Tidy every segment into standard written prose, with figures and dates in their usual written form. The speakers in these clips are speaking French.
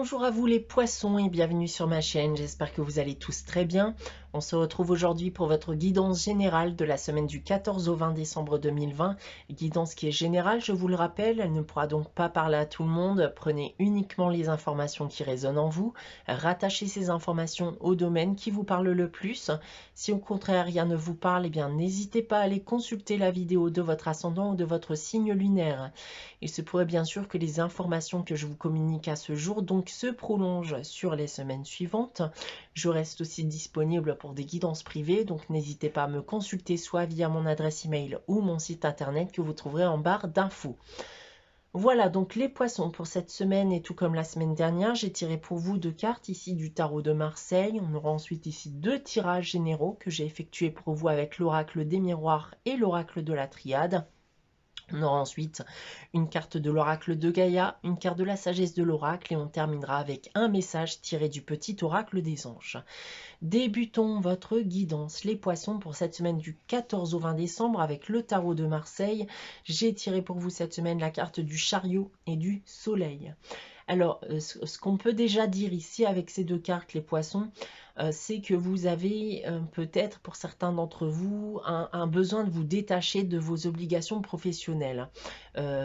Bonjour à vous les poissons et bienvenue sur ma chaîne, j'espère que vous allez tous très bien. On se retrouve aujourd'hui pour votre guidance générale de la semaine du 14 au 20 décembre 2020. Guidance qui est générale, je vous le rappelle, elle ne pourra donc pas parler à tout le monde. Prenez uniquement les informations qui résonnent en vous. Rattachez ces informations au domaine qui vous parle le plus. Si au contraire rien ne vous parle, eh bien n'hésitez pas à aller consulter la vidéo de votre ascendant ou de votre signe lunaire. Il se pourrait bien sûr que les informations que je vous communique à ce jour donc se prolongent sur les semaines suivantes. Je reste aussi disponible pour des guidances privées, donc n'hésitez pas à me consulter soit via mon adresse email ou mon site internet que vous trouverez en barre d'infos. Voilà donc les poissons pour cette semaine, et tout comme la semaine dernière, j'ai tiré pour vous 2 cartes ici du tarot de Marseille. On aura ensuite ici 2 tirages généraux que j'ai effectués pour vous avec l'oracle des miroirs et l'oracle de la triade. On aura ensuite une carte de l'oracle de Gaïa, une carte de la sagesse de l'oracle et on terminera avec un message tiré du petit oracle des anges. Débutons votre guidance, les poissons, pour cette semaine du 14 au 20 décembre avec le tarot de Marseille. J'ai tiré pour vous cette semaine la carte du chariot et du soleil. Alors, ce qu'on peut déjà dire ici avec ces 2 cartes, les poissons, c'est que vous avez peut-être pour certains d'entre vous un besoin de vous détacher de vos obligations professionnelles,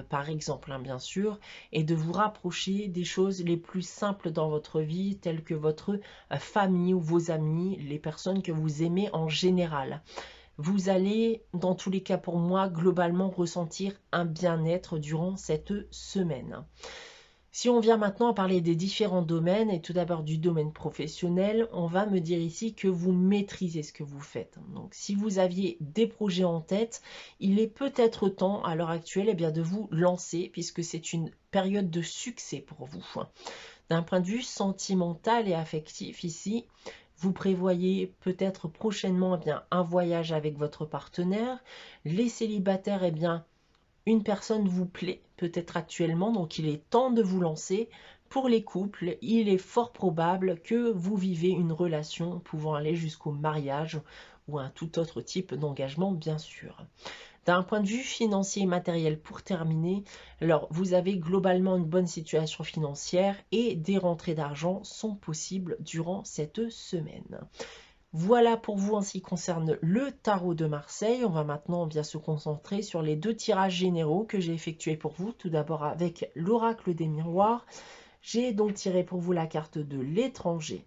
par exemple, bien sûr, et de vous rapprocher des choses les plus simples dans votre vie, telles que votre famille ou vos amis, les personnes que vous aimez en général. Vous allez, dans tous les cas pour moi, globalement ressentir un bien-être durant cette semaine. Si on vient maintenant à parler des différents domaines, et tout d'abord du domaine professionnel, on va me dire ici que vous maîtrisez ce que vous faites. Donc si vous aviez des projets en tête, il est peut-être temps à l'heure actuelle de vous lancer, puisque c'est une période de succès pour vous. D'un point de vue sentimental et affectif ici, vous prévoyez peut-être prochainement un voyage avec votre partenaire. Les célibataires, une personne vous plaît peut-être actuellement, donc il est temps de vous lancer. Pour les couples, il est fort probable que vous vivez une relation pouvant aller jusqu'au mariage ou un tout autre type d'engagement, bien sûr. D'un point de vue financier et matériel, pour terminer, alors vous avez globalement une bonne situation financière et des rentrées d'argent sont possibles durant cette semaine. Voilà pour vous en ce qui concerne le tarot de Marseille. On va maintenant se concentrer sur les 2 tirages généraux que j'ai effectués pour vous. Tout d'abord avec l'oracle des miroirs. J'ai donc tiré pour vous la carte de l'étranger,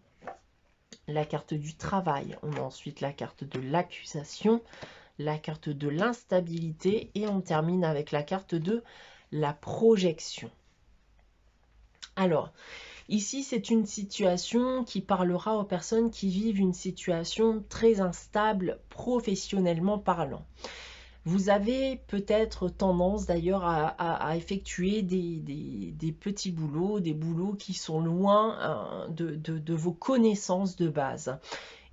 la carte du travail. On a ensuite la carte de l'accusation, la carte de l'instabilité et on termine avec la carte de la projection. Alors, ici, c'est une situation qui parlera aux personnes qui vivent une situation très instable professionnellement parlant. Vous avez peut-être tendance d'ailleurs à effectuer des petits boulots, des boulots qui sont loin de vos connaissances de base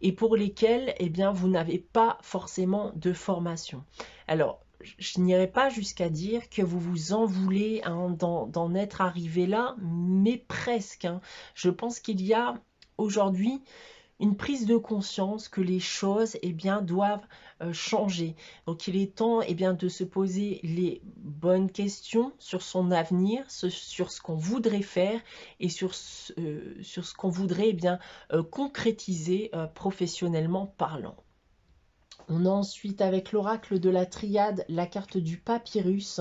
et pour lesquels vous n'avez pas forcément de formation. Alors, je n'irai pas jusqu'à dire que vous vous en voulez d'en être arrivé là, mais presque. Je pense qu'il y a aujourd'hui une prise de conscience que les choses doivent changer. Donc il est temps de se poser les bonnes questions sur son avenir, sur ce qu'on voudrait faire et sur ce qu'on voudrait concrétiser professionnellement parlant. On a ensuite avec l'oracle de la triade la carte du papyrus,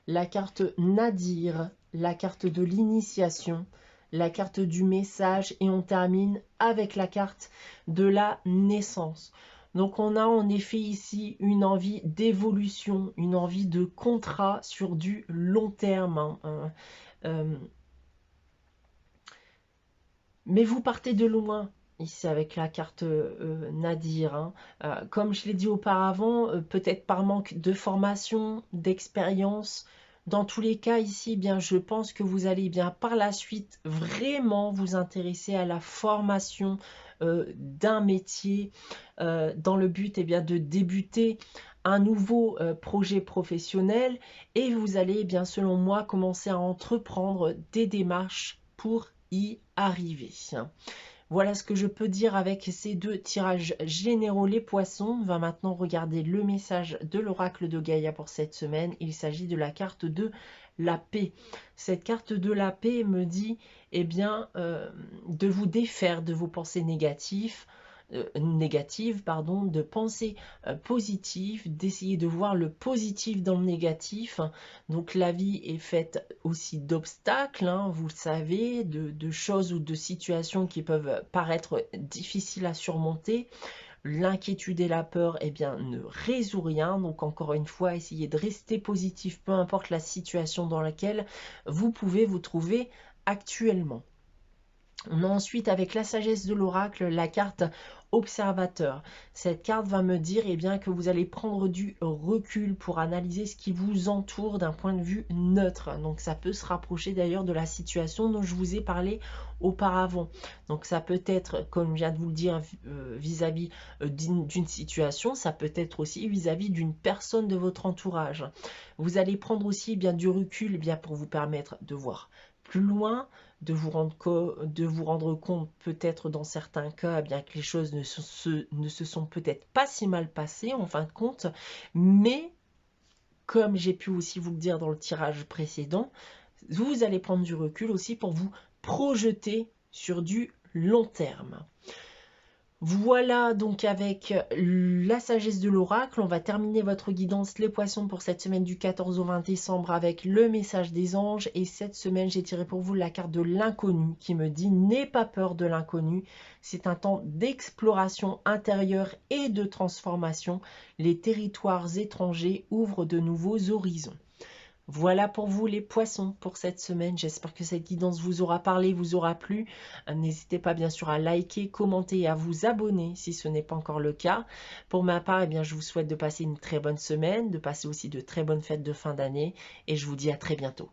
la carte Nadir, la carte de l'initiation, la carte du message et on termine avec la carte de la naissance. Donc on a en effet ici une envie d'évolution, une envie de contrat sur du long terme. Mais vous partez de loin ici avec la carte Nadir. Comme je l'ai dit auparavant, peut-être par manque de formation, d'expérience. Dans tous les cas ici, je pense que vous allez par la suite vraiment vous intéresser à la formation d'un métier dans le but de débuter un nouveau projet professionnel et vous allez selon moi commencer à entreprendre des démarches pour y arriver. Voilà ce que je peux dire avec ces deux tirages généraux. Les poissons, on va maintenant regarder le message de l'oracle de Gaïa pour cette semaine. Il s'agit de la carte de la paix. Cette carte de la paix me dit, eh bien, de vous défaire de vos pensées négatives, de pensées positives, d'essayer de voir le positif dans le négatif. Donc la vie est faite aussi d'obstacles, hein, vous le savez, de choses ou de situations qui peuvent paraître difficiles à surmonter. L'inquiétude et la peur, eh bien, ne résout rien. Donc encore une fois, essayez de rester positif, peu importe la situation dans laquelle vous pouvez vous trouver actuellement. On a ensuite avec la sagesse de l'oracle la carte observateur. Cette carte va me dire eh bien, que vous allez prendre du recul pour analyser ce qui vous entoure d'un point de vue neutre. Donc ça peut se rapprocher d'ailleurs de la situation dont je vous ai parlé auparavant. Donc ça peut être, comme je viens de vous le dire, vis-à-vis d'une situation, ça peut être aussi vis-à-vis d'une personne de votre entourage. Vous allez prendre aussi bien du recul bien, pour vous permettre de voir plus loin, de vous rendre compte peut-être dans certains cas eh bien que les choses ne se sont peut-être pas si mal passées en fin de compte, mais comme j'ai pu aussi vous le dire dans le tirage précédent, vous allez prendre du recul aussi pour vous projeter sur du long terme. Voilà donc avec la sagesse de l'oracle, on va terminer votre guidance les poissons pour cette semaine du 14 au 20 décembre avec le message des anges. Et cette semaine, j'ai tiré pour vous la carte de l'inconnu qui me dit « N'aie pas peur de l'inconnu ». C'est un temps d'exploration intérieure et de transformation. Les territoires étrangers ouvrent de nouveaux horizons. Voilà pour vous les poissons pour cette semaine. J'espère que cette guidance vous aura parlé, vous aura plu. N'hésitez pas bien sûr à liker, commenter et à vous abonner si ce n'est pas encore le cas. Pour ma part, eh bien, je vous souhaite de passer une très bonne semaine, de passer aussi de très bonnes fêtes de fin d'année et je vous dis à très bientôt.